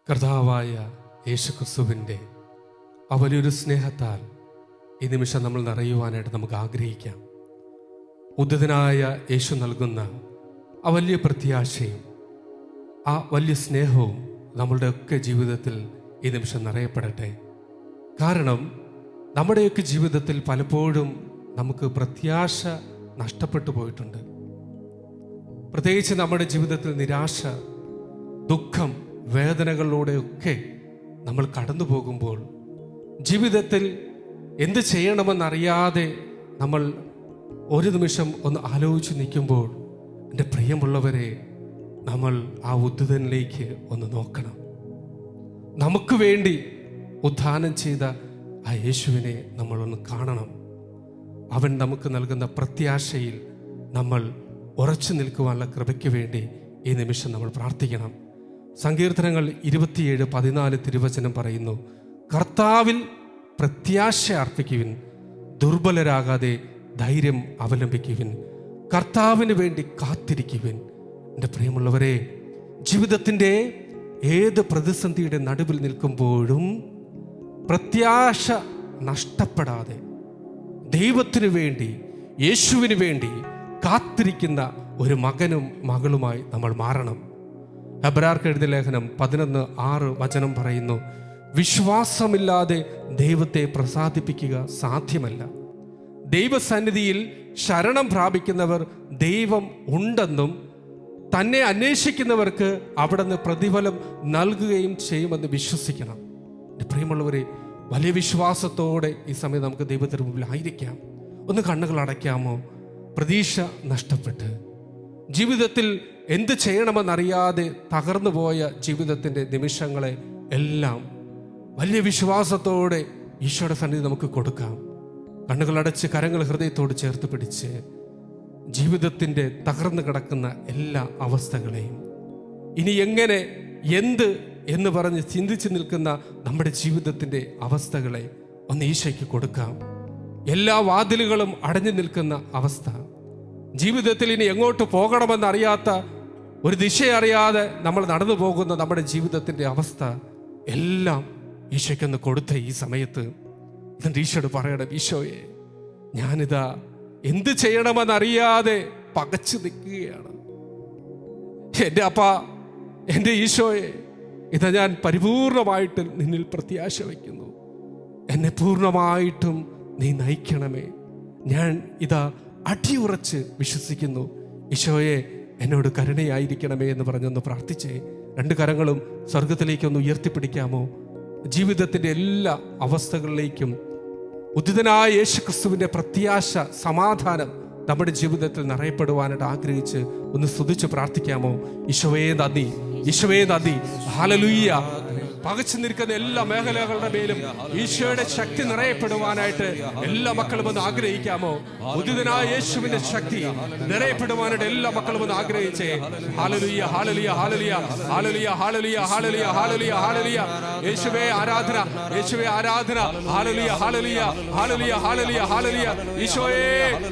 കർത്താവായ യേശുക്രിസ്തുവിൻ്റെ ആ വലിയൊരു സ്നേഹത്താൽ ഈ നിമിഷം നമ്മൾ നിറയുവാനായിട്ട് നമുക്ക് ആഗ്രഹിക്കാം. ഉദ്ധിതനായ യേശു നൽകുന്ന ആ വലിയ പ്രത്യാശയും ആ വലിയ സ്നേഹവും നമ്മളുടെയൊക്കെ ജീവിതത്തിൽ ഈ നിമിഷം നിറയപ്പെടട്ടെ. കാരണം നമ്മുടെയൊക്കെ ജീവിതത്തിൽ പലപ്പോഴും നമുക്ക് പ്രത്യാശ നഷ്ടപ്പെട്ടു പോയിട്ടുണ്ട്. പ്രത്യേകിച്ച് നമ്മുടെ ജീവിതത്തിൽ നിരാശ, ദുഃഖം, വേദനകളിലൂടെയൊക്കെ നമ്മൾ കടന്നു പോകുമ്പോൾ ജീവിതത്തിൽ എന്ത് ചെയ്യണമെന്നറിയാതെ നമ്മൾ ഒരു നിമിഷം ഒന്ന് ആലോചിച്ച് നിൽക്കുമ്പോൾ, എൻ്റെ പ്രിയമുള്ളവരെ, നമ്മൾ ആ ഉദ്ധിതനിലേക്ക് ഒന്ന് നോക്കണം. നമുക്ക് വേണ്ടി ഉദ്ധാനം ചെയ്ത ആ യേശുവിനെ നമ്മളൊന്ന് കാണണം. അവൻ നമുക്ക് നൽകുന്ന പ്രത്യാശയിൽ നമ്മൾ ഉറച്ചു നിൽക്കുവാനുള്ള കൃപയ്ക്ക് വേണ്ടി ഈ നിമിഷം നമ്മൾ പ്രാർത്ഥിക്കണം. സങ്കീർത്തനങ്ങൾ 27:14 തിരുവചനം പറയുന്നു, കർത്താവിൽ പ്രത്യാശ അർപ്പിക്കുവിൻ, ദുർബലരാകാതെ ധൈര്യം അവലംബിക്കുവിൻ, കർത്താവിന് വേണ്ടി കാത്തിരിക്കുവിൻ. എൻ്റെ പ്രിയമുള്ളവരെ, ജീവിതത്തിൻ്റെ ഏത് പ്രതിസന്ധിയുടെ നടുവിൽ നിൽക്കുമ്പോഴും പ്രത്യാശ നഷ്ടപ്പെടാതെ ദൈവത്തിനു വേണ്ടി, യേശുവിന് വേണ്ടി കാത്തിരിക്കുന്ന ഒരു മകനും മകളുമായി നമ്മൾ മാറണം. എബ്രായർക്ക് എഴുതിയ ലേഖനം 11:6 വചനം പറയുന്നു, വിശ്വാസമില്ലാതെ ദൈവത്തെ പ്രസാദിപ്പിക്കുക സാധ്യമല്ല. ദൈവസന്നിധിയിൽ ശരണം പ്രാപിക്കുന്നവർ ദൈവം ഉണ്ടെന്നും തന്നെ അന്വേഷിക്കുന്നവർക്ക് അവിടുന്ന് പ്രതിഫലം നൽകുകയും ചെയ്യുമെന്ന് വിശ്വസിക്കണം. എൻ്റെ പ്രിയമുള്ളവരെ, വലിയ വിശ്വാസത്തോടെ ഈ സമയം നമുക്ക് ദൈവത്തിന് മുമ്പിൽ ആയിരിക്കാം. ഒന്ന് കണ്ണുകൾ അടയ്ക്കാമോ? പ്രതീക്ഷ നഷ്ടപ്പെട്ട് ജീവിതത്തിൽ എന്ത് ചെയ്യണമെന്നറിയാതെ തകർന്നു പോയ ജീവിതത്തിൻ്റെ നിമിഷങ്ങളെ എല്ലാം വലിയ വിശ്വാസത്തോടെ ഈശോയുടെ സന്നിധി നമുക്ക് കൊടുക്കാം. കണ്ണുകളടച്ച് കരങ്ങൾ ഹൃദയത്തോട് ചേർത്ത് പിടിച്ച് ജീവിതത്തിൻ്റെ തകർന്നു കിടക്കുന്ന എല്ലാ അവസ്ഥകളെയും, ഇനി എങ്ങനെ, എന്ത് എന്ന് പറഞ്ഞ് ചിന്തിച്ച് നിൽക്കുന്ന നമ്മുടെ ജീവിതത്തിൻ്റെ അവസ്ഥകളെ ഒന്ന് ഈശോയ്ക്ക് കൊടുക്കാം. എല്ലാ വാതിലുകളും അടഞ്ഞു നിൽക്കുന്ന അവസ്ഥ, ജീവിതത്തിൽ ഇനി എങ്ങോട്ട് പോകണമെന്നറിയാത്ത, ഒരു ദിശയറിയാതെ നമ്മൾ നടന്നു പോകുന്ന നമ്മുടെ ജീവിതത്തിൻ്റെ അവസ്ഥ എല്ലാം ഈശോയ്ക്കൊന്ന് കൊടുത്ത ഈ സമയത്ത് എന്നിട്ട് ഈശോയോട് പറയണം, ഈശോയെ, ഞാനിതാ എന്ത് ചെയ്യണമെന്നറിയാതെ പകച്ചു നിൽക്കുകയാണ്. എൻ്റെ അപ്പാ, എൻ്റെ ഈശോയെ, ഇതാ ഞാൻ പരിപൂർണമായിട്ട് നിന്നിൽ പ്രത്യാശ വയ്ക്കുന്നു. എന്നെ പൂർണ്ണമായിട്ടും നീ നയിക്കണമേ. ഞാൻ ഇതാ അടിയുറച്ച് വിശ്വസിക്കുന്നു. ഈശോയെ, എന്നോട് കരുണയായിരിക്കണമേ എന്ന് പറഞ്ഞൊന്ന് പ്രാർത്ഥിച്ചേ. രണ്ട് കരങ്ങളും സ്വർഗത്തിലേക്കൊന്ന് ഉയർത്തിപ്പിടിക്കാമോ? ജീവിതത്തിൻ്റെ എല്ലാ അവസ്ഥകളിലേക്കും ഉദ്ധിതനായ യേശുക്രിസ്തുവിൻ്റെ പ്രത്യാശ, സമാധാനം നമ്മുടെ ജീവിതത്തിൽ നിറയപ്പെടുവാനായിട്ട് ആഗ്രഹിച്ച് ഒന്ന് സ്തുതിച്ച് പ്രാർത്ഥിക്കാമോ? ഈശോയെ നന്ദി, ഈശോയെ നന്ദി, ഹല്ലേലൂയ. പകച്ചു നിൽക്കുന്ന എല്ലാ മേഖലകളുടെ മേലും ഈശോയുടെ ശക്തി നിറയപ്പെടുവാനായിട്ട് എല്ലാ മക്കളും ഒന്ന് ആഗ്രഹിക്കാമോ? ഉദ്ധിതനായ യേശുവിന്റെ ശക്തി നിറയപ്പെടുവാനായിട്ട് എല്ലാ മക്കളും ഒന്ന് ആഗ്രഹിച്ചേ. ഹല്ലേലൂയ, ഹല്ലേലൂയ, ഹല്ലേലൂയ, ഹല്ലേലൂയ, ഹല്ലേലൂയ, ഹല്ലേലൂയ, ഹല്ലേലൂയ, ഹല്ലേലൂയ. യേശുവേ ആരാധന, യേശുവേ ആരാധന. ഹല്ലേലൂയ, ഹല്ലേലൂയ, ഹല്ലേലൂയ, ഹല്ലേലൂയ, ഹല്ലേലൂയ. ഈശോയേ,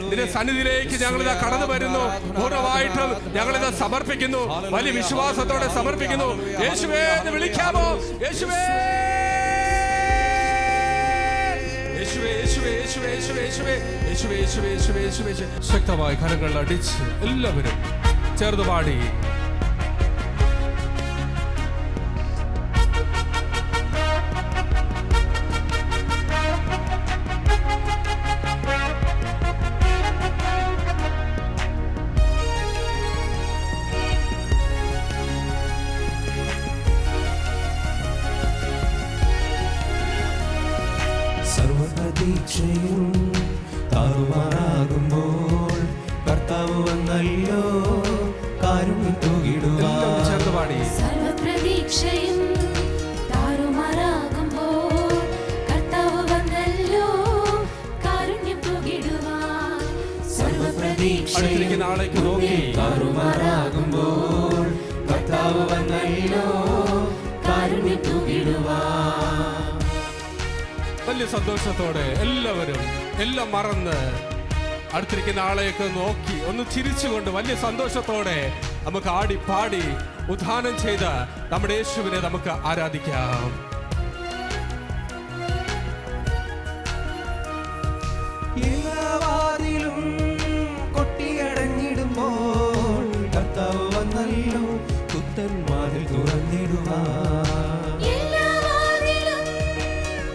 നിന്റെ സന്നിധിയിലേക്ക് ഞങ്ങളിതാ കടന്നു വരുന്നു. പൂർണ്ണമായിട്ടും ഞങ്ങളിതാ സമർപ്പിക്കുന്നു, വലിയ വിശ്വാസത്തോടെ സമർപ്പിക്കുന്നു. യേശുവേ എന്ന് വിളിക്കാമോ? യേശുവേ, യേശുവേ, യേശുവേ, യേശുവേ, യേശുവേ, യേശുവേ, യേശുവേ, യേശുവേ, യേശുവേ, യേശുവേ. ശക്തമായി കരങ്ങൾ അടിച്ച് എല്ലാവരും ചേർന്ന് പാടി. സർവപ്രതീക്ഷയും താറുമാറാകുമ്പോൾ കർത്താവ് വന്നല്ലോ കാരുണ്യം തൂകിടുവാൻ. സർവപ്രതീക്ഷയും താറുമാറാകുമ്പോൾ കർത്താവ് വന്നല്ലോ കാരുണ്യം തൂകിടുവാൻ. സർവപ്രതീക്ഷയും താറുമാറാകുമ്പോൾ കർത്താവ് വന്നല്ലോ കാരുണ്യം തൂകിടുവാൻ. വലിയ സന്തോഷത്തോടെ എല്ലാവരും എല്ലാം മറന്ന് അടുത്തിരിക്കുന്ന ആളെയൊക്കെ നോക്കി ഒന്ന് ചിരിച്ചുകൊണ്ട് വലിയ സന്തോഷത്തോടെ നമുക്ക് ആടി പാടി ഉദ്ധാനം ചെയ്ത് നമ്മുടെ യേശുവിനെ നമുക്ക് ആരാധിക്കാം. എല്ലാ വാതിലും കൊട്ടിയടഞ്ഞിടുമ്പോൾ കർത്താവ് വന്നല്ലോ പുത്തൻ വാതിൽ തുറന്നിടുവാൻ. എല്ലാ വാതിലും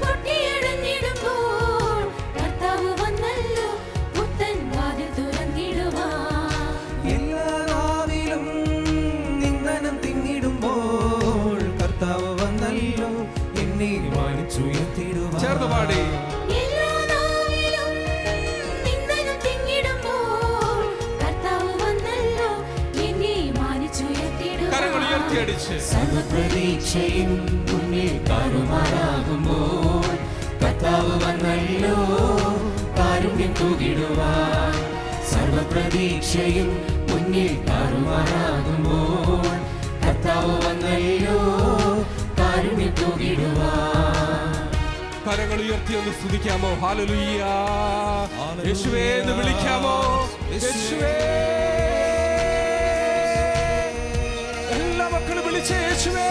കൊട്ടിയടഞ്ഞിടുമ്പോൾ കർത്താവ് വന്നല്ലോ പുത്തൻ വാതിൽ തുറന്നിടുവാൻ. എല്ലാ നാവിലും നിന്ദനം തിങ്ങിടുമ്പോൾ കർത്താവ് വന്നല്ലോ എന്നെ മാനിച്ചുയർത്തിടുവാൻ. ചേർന്ന് പാടി. എല്ലാ നാവിലും നിന്ദനം തിങ്ങിടുമ്പോൾ കർത്താവ് വന്നല്ലോ എന്നെ മാനിച്ചുയർത്തിടുവാൻ. കരങ്ങൾ ഉയർത്തിയടിച്ച് സർവപ്രതീക്ഷയും മുന്നിൽ താറുമാറാകുമ്പോൾ കർത്താവ് വന്നല്ലോ കാരുണ്യം തൂകിടുവാൻ. സർവപ്രതീക്ഷയും മുന്നിൽ താറുമാറാകുമ്പോൾ കർത്താവ് വന്നല്ലോ കാരുണ്യം തൂകിടുവാൻ. കരങ്ങൾ ഉയർത്തി ഒന്ന് സ്തുതിക്കാമോ? ഹല്ലേലൂയ. യേശുവേ എന്ന് വിളിക്കാമോ? യേശുവേ. എല്ലാ മക്കളും വിളിച്ച് യേശുവേ.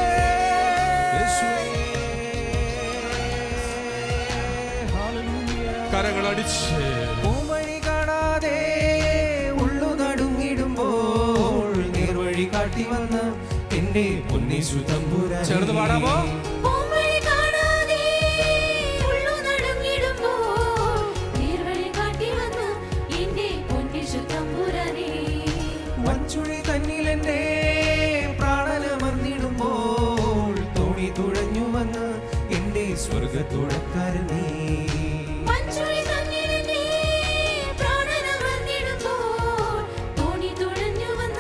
കരങ്ങൾ അടിച്ച് പൂവഴി കാണാതെ ഉള്ളു നടുങ്ങിടുമ്പോൾ നേർവഴി കാട്ടി വന്ന എന്റെ പൊന്നേശു തമ്പുരാനേ. ചേർന്ന് പാടാമോ? പൂവഴി കാണാതെ ഉള്ളു നടുങ്ങിടുമ്പോൾ നേർവഴി കാട്ടി വന്ന എന്റെ പൊന്നേശു തമ്പുരാനേ. മഞ്ചുഴി തന്നിലെന്നെ പ്രാണനമർന്നിടുമ്പോൾ തോണി തുഴഞ്ഞു വന്ന എന്റെ സ്വർഗത്തുഴക്കാരനേ. മഞ്ചുഴി തന്നിലെന്നെ പ്രാണനമർന്നിടുമ്പോൾ തോണി തുഴഞ്ഞു വന്ന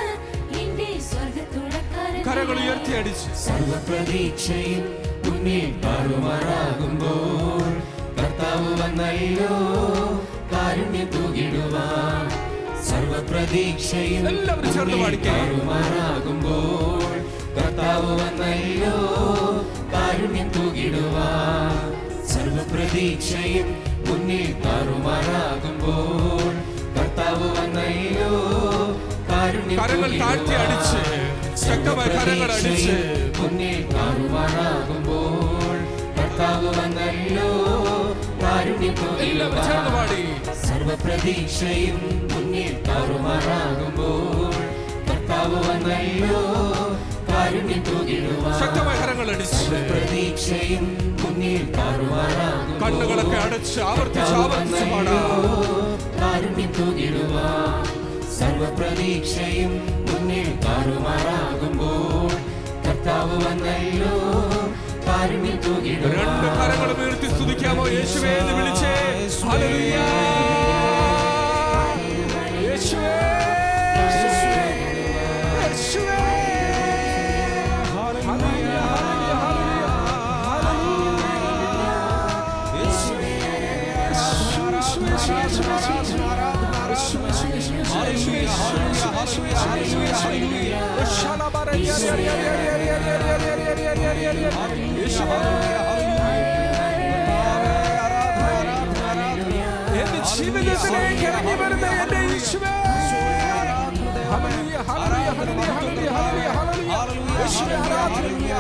എന്റെ സ്വർഗ്ഗത്തുഴക്കാരനേ. കരങ്ങൾ ഉയർത്തി അടിച്ച് സർവപ്രതീക്ഷയും മുന്നിൽ താറുമാറാകുമ്പോൾ കർത്താവ് വന്നല്ലോ കാരുണ്യം തൂകിടുവാൻ. സർവപ്രതീക്ഷയും എല്ലാവരും ചേർന്ന് പാടിക്കേ. താറുമാറാകുമ്പോൾ കർത്താവ് വന്നല്ലോ കാരുണ്യം തൂകിടുവാൻ. സർവപ്രതീക്ഷയും മുന്നിൽ താറുമാറാകുമ്പോൾ കർത്താവ് വന്നല്ലോ കാരുണ്യം കരങ്ങൾ താഴ്ത്തി അടിച്ച് ശക്തമായ കരങ്ങൾ അടിച്ച് മുന്നിൽ താറുമാറാകുമ്പോൾ കർത്താവ് വന്നല്ലോ കാരുണ്യം എല്ലാവരും ചേർന്ന് പാടി. സർവപ്രതീക്ഷയും മുന്നിൽ താറുമാറാകുമ്പോൾ കർത്താവ് വന്നല്ലോ കാരുണ്യം തൂകിടുവാൻ. ശക്തമായ കരങ്ങൾ അടിച്ച് പ്രതീക്ഷയും മുന്നിൽ താറുമാറാകുമ്പോൾ കണ്ണുകളൊക്കെ അടച്ച് ആവർത്തിച്ച് ആവർത്തിച്ച് പാടാം. കാരുണ്യം തൂകിടുവാൻ. സർവപ്രതീക്ഷയും മുന്നിൽ താറുമാറാകുമ്പോൾ കർത്താവ് വന്നല്ലോ കാരുണ്യം തൂകിടുവാൻ. രണ്ട് കരങ്ങളും ഉയർത്തി സ്തുതിക്കാമോ? യേശുവേ എന്ന് വിളിച്ചേ. ഹല്ലേലൂയ. യേശുവേ. യേശുവേ. ഹല്ലേലൂയ. എന്റെ ജീവിതത്തിലേക്ക് ഇറങ്ങി വരുന്ന എന്റെ യേശുവേ. ഹല്ലേലൂയ, ഹല്ലേലൂയ, ഹല്ലേലൂയ, ഹല്ലേലൂയ, ഹല്ലേലൂയ, ഹല്ലേലൂയ. യേശുവേ ആരാധന. ഹല്ലേലൂയ,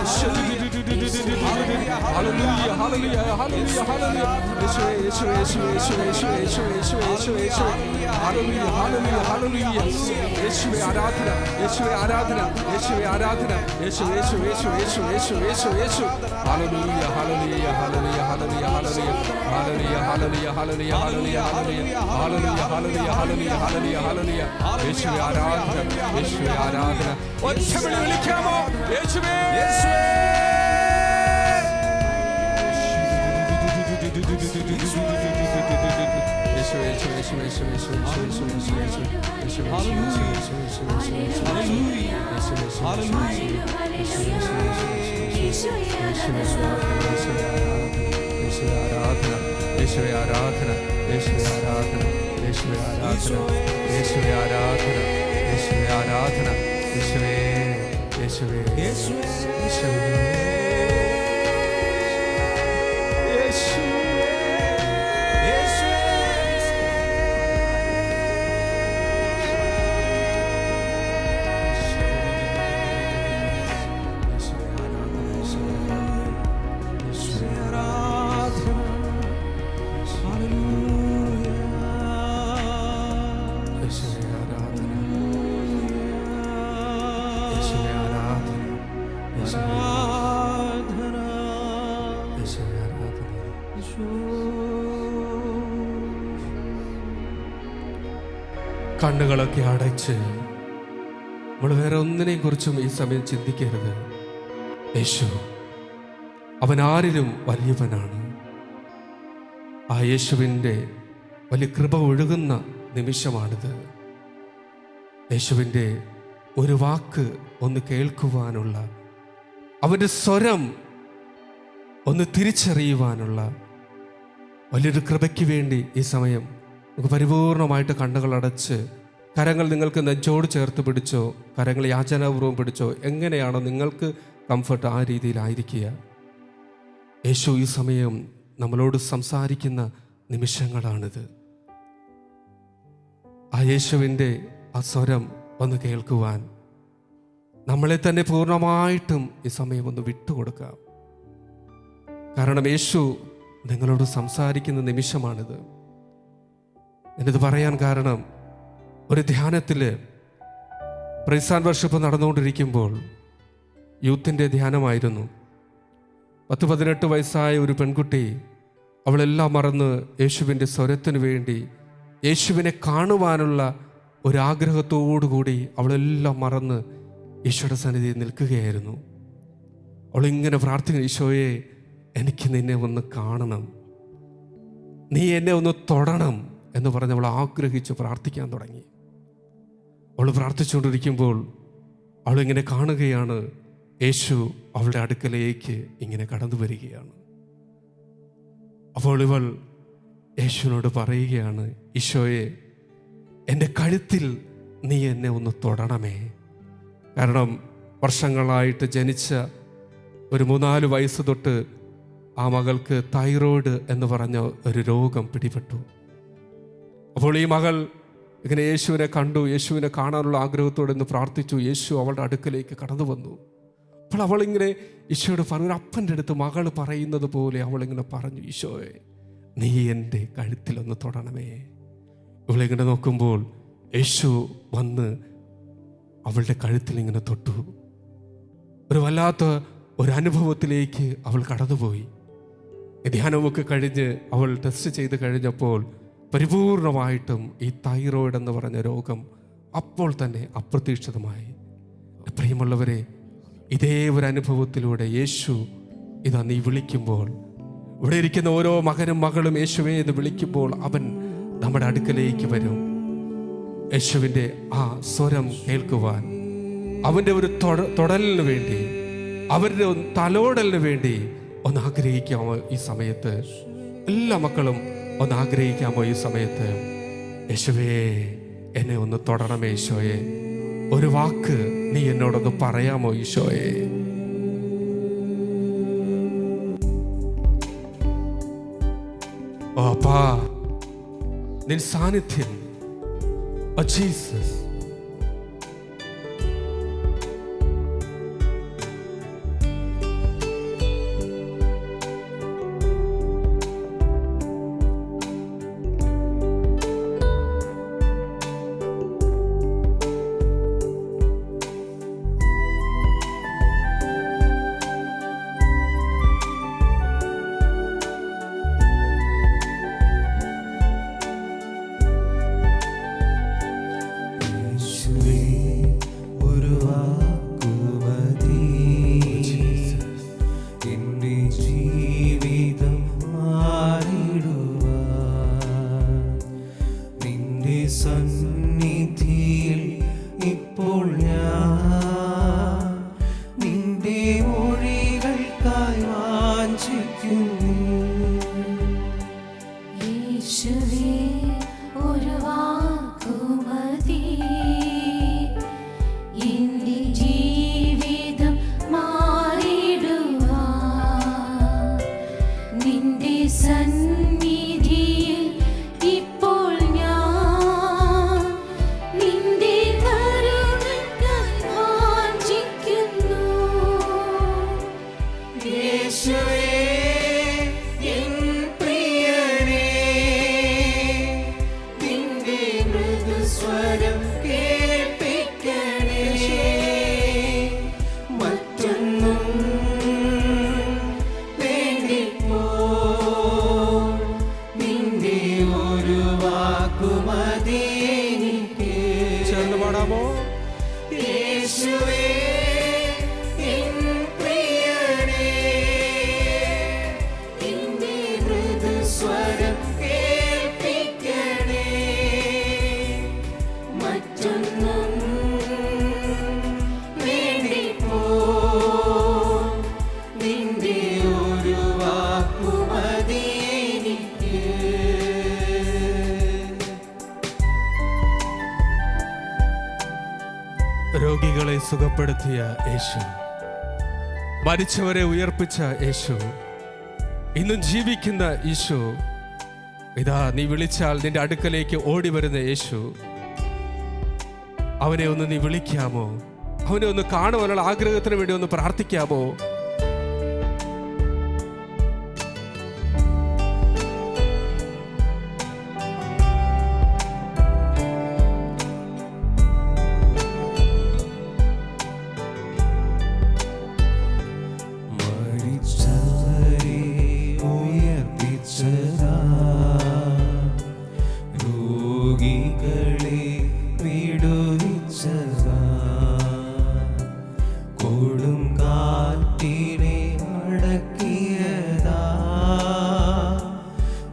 ഹല്ലേലൂയ, ഹല്ലേലൂയ, ഹല്ലേലൂയ. യേശുവേ, യേശുവേ, യേശുവേ, യേശുവേ, യേശുവേ, യേശുവേ, യേശുവേ, യേശുവേ, യേശുവേ. ഹല്ലേലൂയ, ഹല്ലേലൂയ, ഹല്ലേലൂയ. യേശുവേ ആരാധന, യേശുവേ ആരാധന, യേശുവേ ആരാധന. യേശു, യേശു, യേശു, യേശു, യേശു, യേശു, യേശു. ഹല്ലേലൂയ, ഹല്ലേലൂയ, ഹല്ലേലൂയ, ഹല്ലേലൂയ, ഹല്ലേലൂയ. ഹല്ലേലൂയ, ഹല്ലേലൂയ, ഹല്ലേലൂയ, ഹല്ലേലൂയ, ഹല്ലേലൂയ. ഹല്ലേലൂയ, ഹല്ലേലൂയ, ഹല്ലേലൂയ, ഹല്ലേലൂയ, ഹല്ലേലൂയ. യേശുവേ ആരാധന, യേശുവേ ആരാധന. ഒറ്റ വിളി വിളിക്കാമോ? യേശുവേ. യേശുവേ ആരാധന, യേശുവേ ആരാധന, യേശുവേ ആരാധന, യേശുവേ ആരാധന, യേശുവേ ആരാധന, യേശുവേ, യേശുവേ, യേശുവേ, യേശുവേ. കണ്ണുകളൊക്കെ അടച്ച് നമ്മൾ വേറെ ഒന്നിനെയും കുറിച്ചും ഈ സമയം ചിന്തിക്കരുത്. യേശു അവൻ ആരിലും വലിയവനാണ്. ആ യേശുവിൻ്റെ വലിയ കൃപ ഒഴുകുന്ന നിമിഷമാണിത്. യേശുവിൻ്റെ ഒരു വാക്ക് ഒന്ന് കേൾക്കുവാനുള്ള, അവൻ്റെ സ്വരം ഒന്ന് തിരിച്ചറിയുവാനുള്ള വലിയൊരു കൃപയ്ക്ക് വേണ്ടി ഈ സമയം നമുക്ക് പരിപൂർണമായിട്ട് കണ്ണുകളടച്ച്, കരങ്ങൾ നിങ്ങൾക്ക് നെഞ്ചോട് ചേർത്ത് പിടിച്ചോ, കരങ്ങൾ യാചനാപൂർവ്വം പിടിച്ചോ, എങ്ങനെയാണോ നിങ്ങൾക്ക് കംഫർട്ട് ആ രീതിയിലായിരിക്കുക. യേശു ഈ സമയം നമ്മളോട് സംസാരിക്കുന്ന നിമിഷങ്ങളാണിത്. ആ യേശുവിൻ്റെ ആ സ്വരം ഒന്ന് കേൾക്കുവാൻ നമ്മളെ തന്നെ പൂർണ്ണമായിട്ടും ഈ സമയം ഒന്ന് വിട്ടുകൊടുക്കാം. കാരണം യേശു നിങ്ങളോട് സംസാരിക്കുന്ന നിമിഷമാണിത്. എന്നിത് പറയാൻ കാരണം, ഒരു ധ്യാനത്തിൽ പ്രൈസ് ആൻഡ് വർഷിപ്പ് നടന്നുകൊണ്ടിരിക്കുമ്പോൾ യൂത്തിൻ്റെ ധ്യാനമായിരുന്നു. 10-18 വയസ്സായ ഒരു പെൺകുട്ടി, അവളെല്ലാം മറന്ന് യേശുവിൻ്റെ സ്വരത്തിനു വേണ്ടി, യേശുവിനെ കാണുവാനുള്ള ഒരാഗ്രഹത്തോടുകൂടി അവളെല്ലാം മറന്ന് ഈശോയുടെ സന്നിധിയിൽ നിൽക്കുകയായിരുന്നു. അവളിങ്ങനെ പ്രാർത്ഥിക്കുന്നു, ഈശോയെ എനിക്ക് നിന്നെ ഒന്ന് കാണണം, നീ എന്നെ ഒന്ന് തൊടണം എന്ന് പറഞ്ഞ് അവൾ ആഗ്രഹിച്ച് പ്രാർത്ഥിക്കാൻ തുടങ്ങി. അവൾ പ്രാർത്ഥിച്ചുകൊണ്ടിരിക്കുമ്പോൾ അവളിങ്ങനെ കാണുകയാണ്, യേശു അവളുടെ അടുക്കലേക്ക് ഇങ്ങനെ കടന്നു വരികയാണ്. അപ്പോൾ ഇവൾ യേശുവിനോട് പറയുകയാണ്, ഈശോയെ എൻ്റെ കഴുത്തിൽ നീ എന്നെ ഒന്ന് തൊടണമേ. കാരണം വർഷങ്ങളായിട്ട് ജനിച്ച ഒരു 3-4 വയസ്സ് തൊട്ട് ആ മകൾക്ക് തൈറോയ്ഡ് എന്ന് പറഞ്ഞ ഒരു രോഗം പിടിപെട്ടു. അപ്പോൾ ഈ മകൾ ഇങ്ങനെ യേശുവിനെ കണ്ടു, യേശുവിനെ കാണാനുള്ള ആഗ്രഹത്തോടെ എന്ന് പ്രാർത്ഥിച്ചു. യേശു അവളുടെ അടുക്കലേക്ക് കടന്നു വന്നു. അപ്പോൾ അവളിങ്ങനെ ഈശോയോട് പറഞ്ഞു, അപ്പൻ്റെ അടുത്ത് മകൾ പറയുന്നത് പോലെ അവളിങ്ങനെ പറഞ്ഞു, ഈശോയെ നീ എൻ്റെ കഴുത്തിലൊന്ന് തൊടണമേ. ഇവളിങ്ങനെ നോക്കുമ്പോൾ യേശു വന്ന് അവളുടെ കഴുത്തിൽ ഇങ്ങനെ തൊട്ടു. ഒരു വല്ലാത്ത ഒരു അനുഭവത്തിലേക്ക് അവൾ കടന്നുപോയി. ധ്യാനമൊക്കെ കഴിഞ്ഞ് അവൾ ടെസ്റ്റ് ചെയ്ത് കഴിഞ്ഞപ്പോൾ പരിപൂർണമായിട്ടും ഈ തൈറോയ്ഡ് എന്ന് പറഞ്ഞ രോഗം അപ്പോൾ തന്നെ അപ്രതീക്ഷിതമായി. പ്രിയമുള്ളവരെ, ഇതേ ഒരു അനുഭവത്തിലൂടെ യേശു ഇതാ നീ വിളിക്കുമ്പോൾ, ഇവിടെ ഇരിക്കുന്ന ഓരോ മകനും മകളും യേശുവേ എന്ന് വിളിക്കുമ്പോൾ അവൻ നമ്മുടെ അടുക്കലേക്ക് വരും. യേശുവിൻ്റെ ആ സ്വരം കേൾക്കുവാൻ, അവൻ്റെ ഒരു തൊടലിന് വേണ്ടി, അവരുടെ തലോടലിന് വേണ്ടി ഒന്ന് ആഗ്രഹിക്കാമോ ഈ സമയത്ത്? എല്ലാ മക്കളും ഒന്ന് ആഗ്രഹിക്കാമോ ഈ സമയത്ത്? യേശുവേ എന്നെ ഒന്ന് തൊടണമേ ഈശോയെ, ഒരു വാക്ക് നീ എന്നോടൊന്ന് പറയാമോ ഈശോയെ? ഓ അപ്പാ, നിൻ സാന്നിധ്യം, ഓ ജീസസ്, സന്നിധിയിൽ ഇപ്പോൾ ഞാൻ നിന്റെ മൊഴികൾക്കായി വാഞ്ചിക്കുന്നു. യേശുവേ ഒരു വാക്കുമതി, എന്റെ ജീവിതം മാറിടുവാൻ. നിന്റെ സന്നിധിയിൽ ഇപ്പോൾ ഞാൻ നിന്റെ കരുണയ്ക്കായി വാഞ്ചിക്കുന്നു. യേശുവേ എൻ പ്രിയനേ, നിന്റെ മൃദുസ്വരം കേൾപ്പിക്കണേ. മറ്റൊന്നും വേണ്ടിപ്പോൾ നിന്റെ ഒരു വാക്കുമതി എനിക്ക്. യേശുവേ എൻ പ്രിയനേ നിന്റെ മൃദുസ്വരം കേൾപ്പിക്കണേ മറ്റൊന്നും വേണ്ടിപ്പോ നിന്റെ ഒരു വാക്കു മതി എനിക്ക്. രോഗികളെ സുഖപ്പെടുത്തിയ യേശു, മരിച്ചവരെ ഉയർപ്പിച്ച യേശു, ഇന്നും ജീവിക്കുന്ന യേശു, ഇതാ നീ വിളിച്ചാൽ നിന്റെ അടുക്കലേക്ക് ഓടി വരുന്ന യേശു. അവനെ ഒന്ന് നീ വിളിക്കാമോ? അവനെ ഒന്ന് കാണുവാനുള്ള ആഗ്രഹത്തിന് വേണ്ടി ഒന്ന് പ്രാർത്ഥിക്കാമോ? മരിച്ചവരെ ഉയർപ്പിച്ചതാ, രോഗികളെ വിടുവിച്ചതാ, കൊടുങ്കാറ്റിനെ അടക്കിയതാ,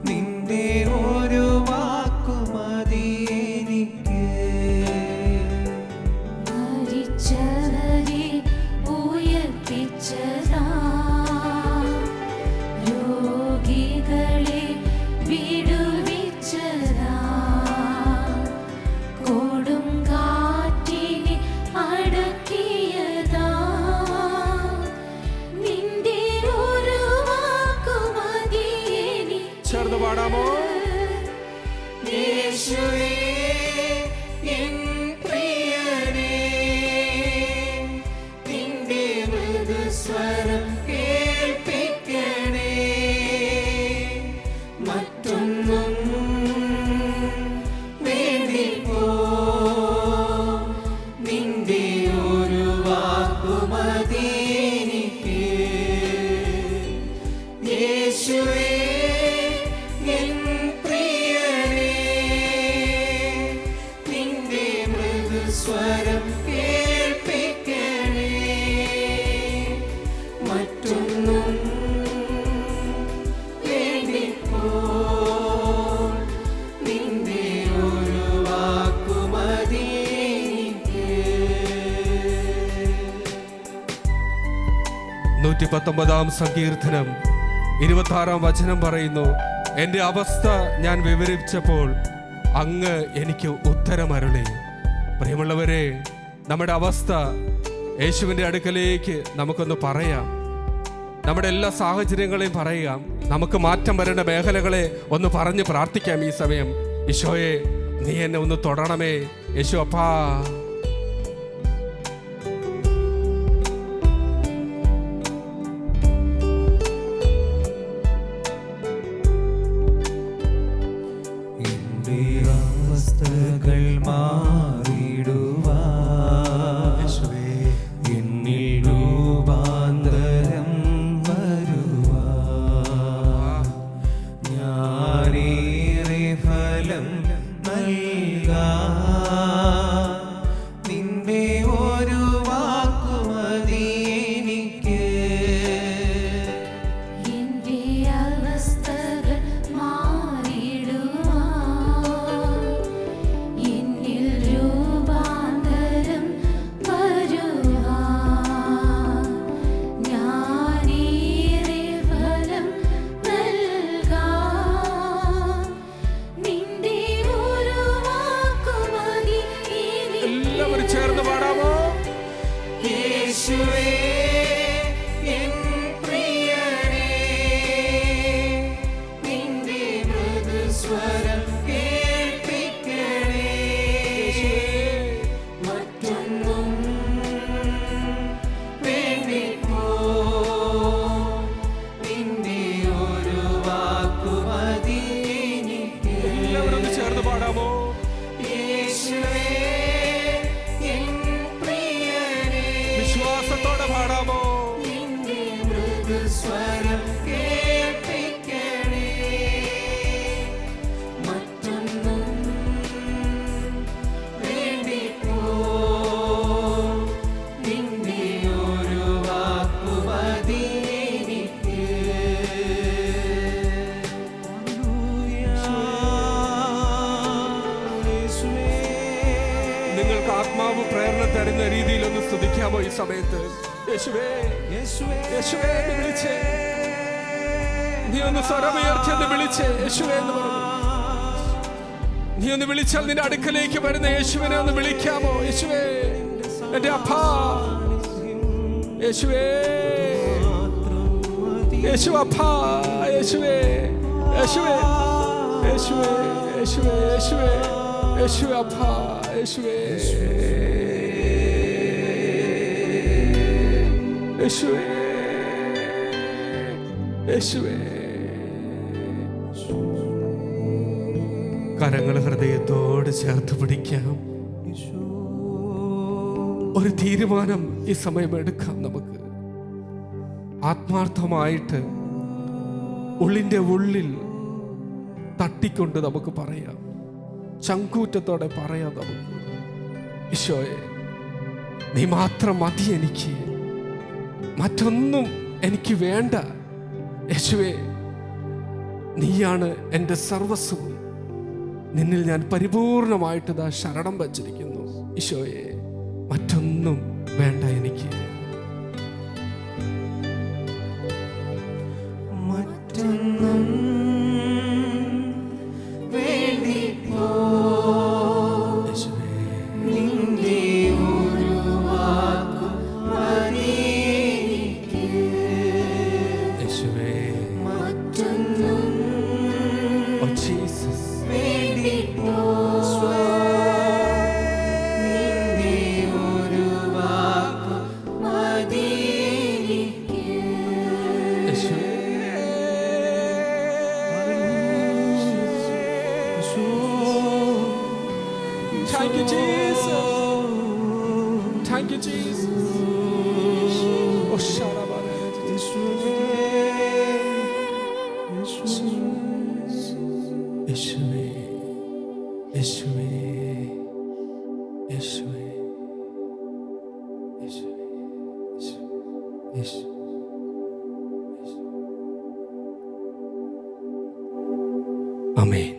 നിന്റെ ഒരു വാക്കു മതി എനിക്ക്. മരിച്ചവരെ ഉയർപ്പിച്ചതാ, രോഗികളെ വിടുവിച്ചതാ, കൊടുങ്കാറ്റിനെ അടക്കിയതാ, നിന്റെ ഒരു വാക്കു മതി എനിക്ക്. ചേർന്ന് പാടാമോ? യേശുവേ എൻ പ്രിയനേ നിന്റെ മൃദുസ്വരം കേൾപ്പിക്കണേ മറ്റൊന്നും വേണ്ടിപ്പോ നിന്റെ ഒരു വാക്കു മതി എനിക്ക്. യേശുവേ എൻ പ്രിയനേ നിന്റെ മൃദുസ്വരം കേൾപ്പിക്കണേ മറ്റൊന്നും വേണ്ടിപ്പോ നിന്റെ ഒരു വാക്കു മതി എനിക്ക്. 119 സങ്കീർത്തനം 26 വചനം പറയുന്നു, എൻ്റെ അവസ്ഥ ഞാൻ വിവരിച്ചപ്പോൾ അങ്ങ് എനിക്ക് ഉത്തരമരുളി. പ്രിയമുള്ളവരെ, നമ്മുടെ അവസ്ഥ യേശുവിൻ്റെ അടുക്കലേക്ക് നമുക്കൊന്ന് പറയാം. നമ്മുടെ എല്ലാ സാഹചര്യങ്ങളെയും പറയാം. നമുക്ക് മാറ്റം വരേണ്ട മേഖലകളെ ഒന്ന് പറഞ്ഞ് പ്രാർത്ഥിക്കാം. ഈ സമയം ഈശോയെ നീ എന്നെ ഒന്ന് തൊടണമേ. യേശു അപ്പാ, എന്റെ അവസ്ഥകൾ മാറിടുവാൻ എന്നിൽ രൂപാന്തരം വരുവാൻ ഞാനേറെ ഫലം നൽകാൻ നിന്റെ ഒരു വാക്കു മതി എനിക്ക്. എന്റെ അവസ്ഥകൾ മാറിടുവാൻ എന്നിൽ രൂപാന്തരം വരുവാൻ ഞാനേറെ ഫലം നൽകാൻ നിന്റെ ഒരു വാക്കു മതി എനിക്ക്. എല്ലാവരും ചേർന്ന് പാടാമോ? യേശുവേ എൻ പ്രിയനേ നിന്റെ മൃദുസ്വരം കേൾപ്പിക്കണേ മറ്റൊന്നും വേണ്ടിപ്പോ നിന്റെ ഒരു വാക്കു മതി എനിക്ക്. എല്ലാവരും ഒന്ന് ചേർന്ന് പാടാമോ? യേശുവേ എൻ പ്രിയനേ വിശ്വാസത്തോടെ പാടാമോ? നിന്റെ മൃദുസ്വരം കേൾപ്പിക്കണേ മറ്റൊന്നും വേണ്ടിപ്പോ എന്ന രീതിയിൽ ഒന്ന് സ്തുതിക്കാമോ ഈ സമയത്ത്? യേശുവേ, യേശുവേ എന്ന് വിളിച്ചേ. നീ ഒന്ന് സ്വരമുയർത്തി എന്ന് വിളിച്ചേ, യേശുവേ എന്ന് പറഞ്ഞു. നീ ഒന്ന് വിളിച്ചാൽ നിന്റെ അടുക്കലേക്ക് വരുന്ന യേശുവിനെ ഒന്ന് വിളിക്കാമോ? യേശുവേ, എന്റെ അപ്പാ, യേശുവേ, യേശു അപ്പാ, യേശുവേ, യേശുവേ, യേശുവേ, യേശുവേ, യേശുവേ, യേശുവേ അപ്പാ, യേശുവേ, യേശുവേ, യേശുവേ. കരങ്ങൾ ഹൃദയത്തോട് ചേർത്ത് പിടിക്കാം. ഒരു തീരുമാനം ഈ സമയം എടുക്കാം. നമുക്ക് ആത്മാർത്ഥമായിട്ട് ഉള്ളിൻ്റെ ഉള്ളിൽ തട്ടിക്കൊണ്ട് നമുക്ക് പറയാം, ചങ്കൂറ്റത്തോടെ പറയാം നമുക്ക്, ഈശോയെ, നീ മാത്രം മതി എനിക്ക്, മറ്റൊന്നും എനിക്ക് വേണ്ട. യേശുവേ, നീയാണ് എൻ്റെ സർവസ്വവും, നിന്നിൽ ഞാൻ പരിപൂർണമായിട്ട് ദാ ശരണം വച്ചിരിക്കുന്നു. ഈശോയെ, മറ്റൊന്നും വേണ്ട എനിക്ക്. മറ്റൊന്നും വേണ്ടിപ്പോ നിന്റെ ഒരു വാക്കു മതി എനിക്ക്. യേശുവേ, മറ്റൊന്നും ഓ ജീസസ്, വേണ്ടിപ്പോ നിന്റെ ഒരു വാക്കു മതി എനിക്ക്. യേശുവേ, thank you Jesus, thank you Jesus. Oh sharabara, യേശുവേ, യേശുവേ, യേശുവേ, യേശുവേ, യേശുവേ. ആമേൻ.